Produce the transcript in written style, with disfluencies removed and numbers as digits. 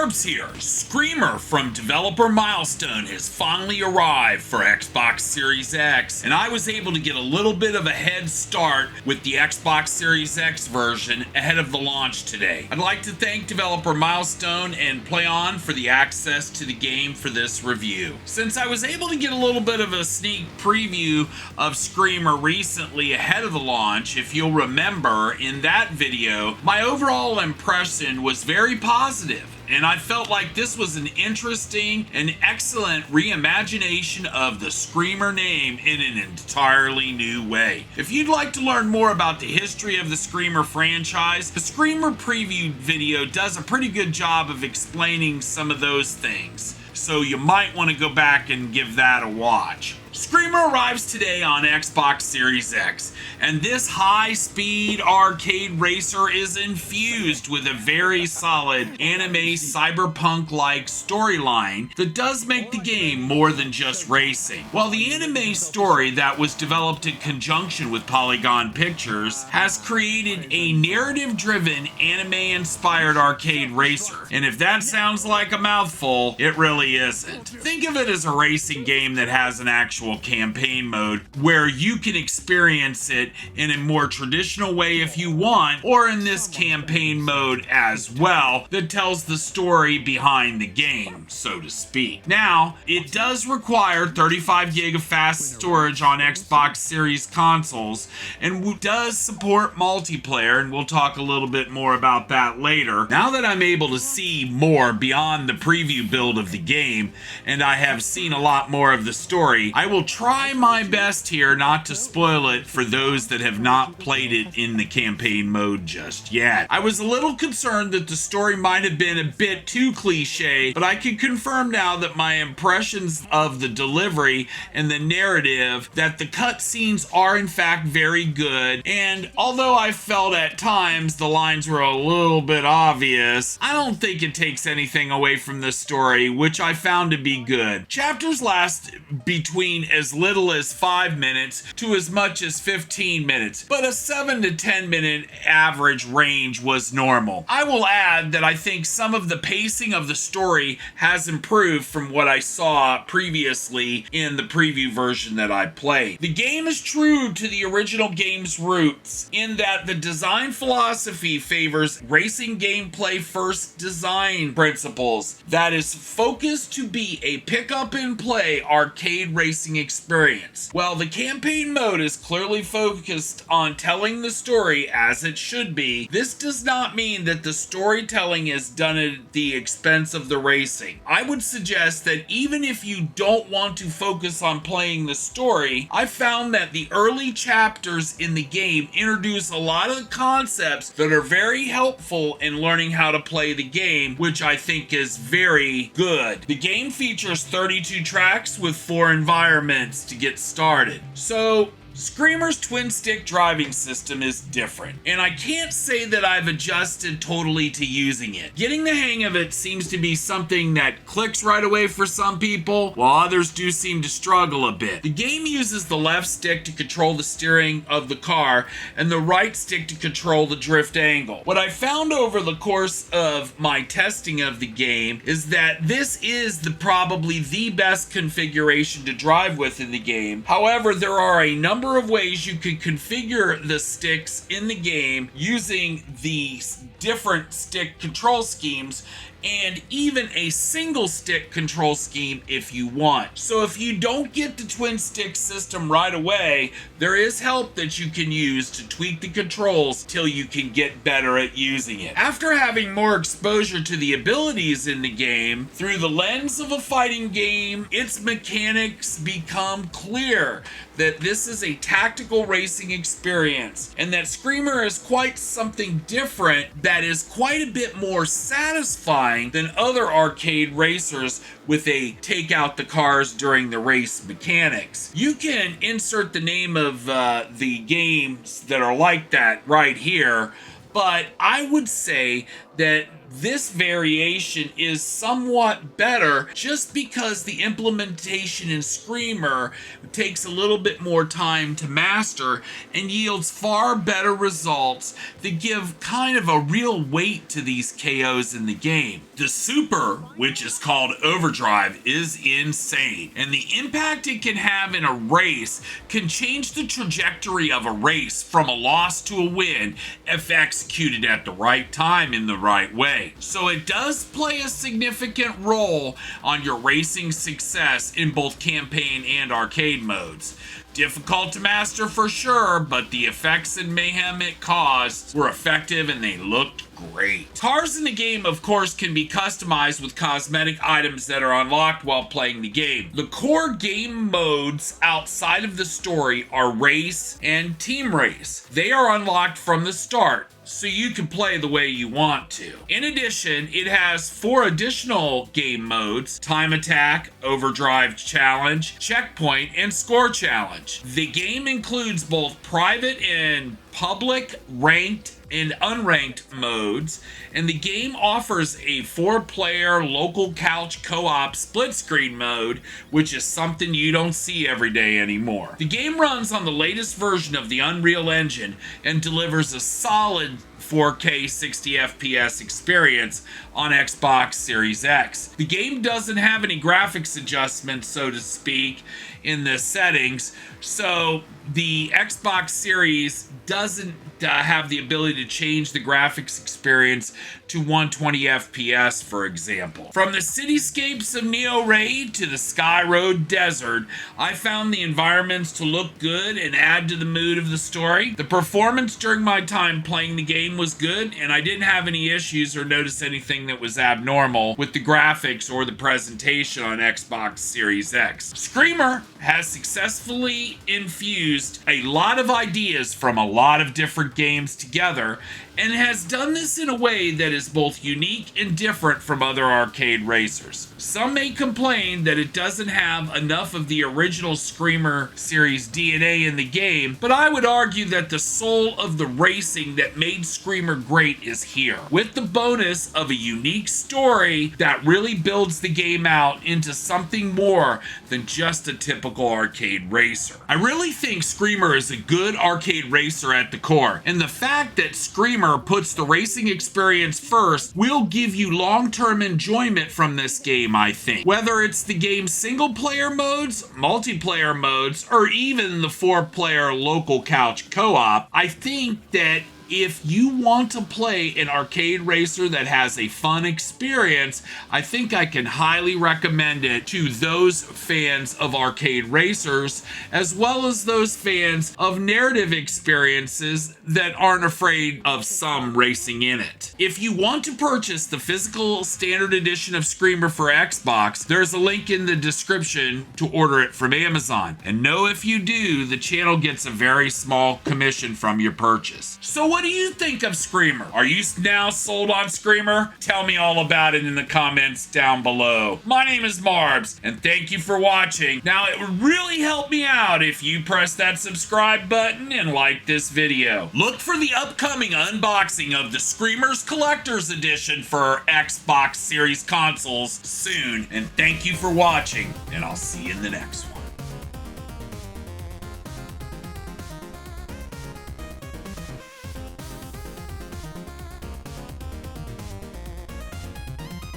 Barb's here. Screamer from developer Milestone has finally arrived for Xbox Series X, and I was able to get a little bit of a head start with the Xbox Series X version ahead of the launch today. I'd like to thank developer Milestone and Plaion for the access to the game for this review. Since I was able to get a little bit of a sneak preview of Screamer recently ahead of the launch, if you'll remember in that video, my overall impression was very positive. And I felt like this was an interesting and excellent reimagination of the Screamer name in an entirely new way. If you'd like to learn more about the history of the Screamer franchise, the Screamer preview video does a pretty good job of explaining some of those things. So you might want to go back and give that a watch. Screamer arrives today on Xbox Series X, and this high-speed arcade racer is infused with a very solid anime-cyberpunk-like storyline that does make the game more than just racing. While the anime story that was developed in conjunction with Polygon Pictures has created a narrative-driven anime-inspired arcade racer, and if that sounds like a mouthful, it really isn't. Think of it as a racing game that has an actual campaign mode where you can experience it in a more traditional way if you want, or in this campaign mode as well that tells the story behind the game, so to speak. Now, it does require 35 gig of fast storage on Xbox Series consoles and does support multiplayer, and we'll talk a little bit more about that later. Now that I'm able to see more beyond the preview build of the game, and I have seen a lot more of the story, I will try my best here not to spoil it for those that have not played it in the campaign mode just yet. I was a little concerned that the story might have been a bit too cliche, but I can confirm now that my impressions of the delivery and the narrative, that the cutscenes are in fact very good, and although I felt at times the lines were a little bit obvious, I don't think it takes anything away from the story, which I found to be good. Chapters last between as little as 5 minutes to as much as 15 minutes, but a 7 to 10 minute average range was normal. I will add that I think some of the pacing of the story has improved from what I saw previously in the preview version that I played. The game is true to the original game's roots in that the design philosophy favors racing gameplay first design principles that is focused to be a pick up and play arcade racing experience. While the campaign mode is clearly focused on telling the story as it should be, this does not mean that the storytelling is done at the expense of the racing. I would suggest that even if you don't want to focus on playing the story, I found that the early chapters in the game introduce a lot of the concepts that are very helpful in learning how to play the game, which I think is very good. The game features 32 tracks with 4 environments to get started. So Screamer's twin-stick driving system is different, and I can't say that I've adjusted totally to using it. Getting the hang of it seems to be something that clicks right away for some people, while others do seem to struggle a bit. The game uses the left stick to control the steering of the car, and the right stick to control the drift angle. What I found over the course of my testing of the game is that this is probably the best configuration to drive with in the game. However, there are a number of ways you can configure the sticks in the game using the different stick control schemes, and even a single stick control scheme if you want. So if you don't get the twin stick system right away, there is help that you can use to tweak the controls till you can get better at using it. After having more exposure to the abilities in the game, through the lens of a fighting game, its mechanics become clear that this is a tactical racing experience, and that Screamer is quite something different that is quite a bit more satisfying than other arcade racers with a take out the cars during the race mechanics. You can insert the name of the games that are like that right here, but I would say that this variation is somewhat better just because the implementation in Screamer takes a little bit more time to master and yields far better results that give kind of a real weight to these KOs in the game. The super, which is called Overdrive, is insane, and the impact it can have in a race can change the trajectory of a race from a loss to a win if executed at the right time in the right way. So it does play a significant role on your racing success in both campaign and arcade modes. Difficult to master for sure, but the effects and mayhem it caused were effective and they looked great. Cars in the game, of course, can be customized with cosmetic items that are unlocked while playing the game. The core game modes outside of the story are race and team race. They are unlocked from the start, so you can play the way you want to. In addition, it has 4 additional game modes: time attack, overdrive challenge, checkpoint, and score challenge. The game includes both private and public, ranked and unranked modes, and the game offers a 4-player local couch co-op split screen mode, which is something you don't see every day anymore. The game runs on the latest version of the Unreal Engine and delivers a solid 4K 60 FPS experience on Xbox Series X. The game doesn't have any graphics adjustments, so to speak, in the settings, so the Xbox Series doesn't have the ability to change the graphics experience to 120 FPS, for example. From the cityscapes of Neo Raid to the Sky Road Desert, I found the environments to look good and add to the mood of the story. The performance during my time playing the game was good, and I didn't have any issues or notice anything that was abnormal with the graphics or the presentation on Xbox Series X. Screamer has successfully infused a lot of ideas from a lot of different games together, and has done this in a way that is both unique and different from other arcade racers. Some may complain that it doesn't have enough of the original Screamer series DNA in the game, but I would argue that the soul of the racing that made Screamer great is here, with the bonus of a unique story that really builds the game out into something more than just a typical arcade racer. I really think Screamer is a good arcade racer at the core, and the fact that Screamer puts the racing experience first will give you long-term enjoyment from this game, I think. Whether it's the game's single-player modes, multiplayer modes, or even the 4-player local couch co-op, I think that if you want to play an arcade racer that has a fun experience, I think I can highly recommend it to those fans of arcade racers, as well as those fans of narrative experiences that aren't afraid of some racing in it. If you want to purchase the physical standard edition of Screamer for Xbox, there's a link in the description to order it from Amazon. And know if you do, the channel gets a very small commission from your purchase. So what do you think of Screamer? Are you now sold on Screamer? Tell me all about it in the comments down below. My name is Marbs, and thank you for watching. Now, it would really help me out if you press that subscribe button and like this video. Look for the upcoming unboxing of the Screamers Collector's Edition for Xbox Series consoles soon, and thank you for watching, and I'll see you in the next one.